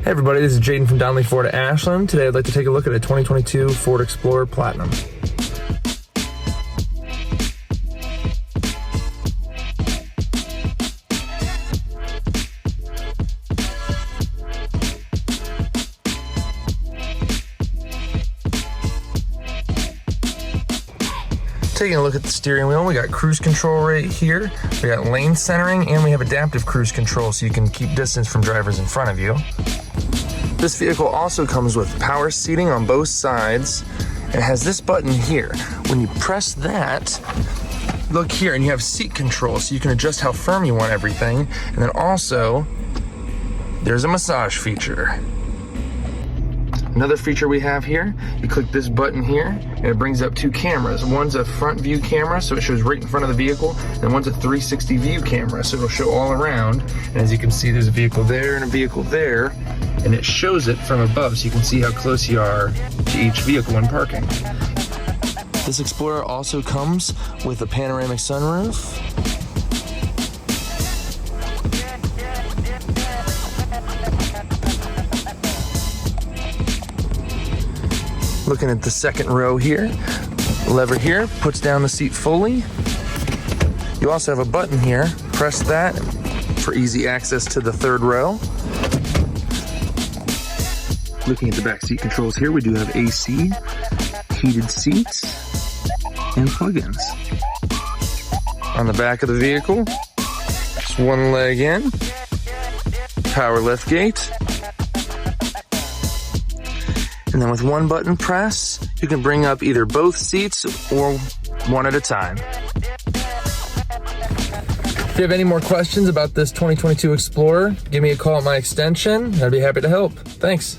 Hey everybody, this is Jaden from Donley Ford at Ashland. Today I'd like to take a look at a 2022 Ford Explorer Platinum. Taking a look at the steering wheel, we got cruise control right here, we got lane centering, and we have adaptive cruise control so you can keep distance from drivers in front of you. This vehicle also comes with power seating on both sides. It has this button here. When you press that, look here, and you have seat control so you can adjust how firm you want everything. And then also, there's a massage feature. Another feature we have here, you click this button here, and it brings up two cameras. One's a front view camera, so it shows right in front of the vehicle, and one's a 360 view camera, so it'll show all around. And as you can see, there's a vehicle there and a vehicle there, and it shows it from above, so you can see how close you are to each vehicle when parking. This Explorer also comes with a panoramic sunroof. Looking at the second row here, lever here puts down the seat fully. You also have a button here, press that for easy access to the third row. Looking at the back seat controls here, we do have AC, heated seats, and plug-ins. On the back of the vehicle, just one leg in, power lift gate. And then with one button press, you can bring up either both seats or one at a time. If you have any more questions about this 2022 Explorer, give me a call at my extension. I'd be happy to help. Thanks.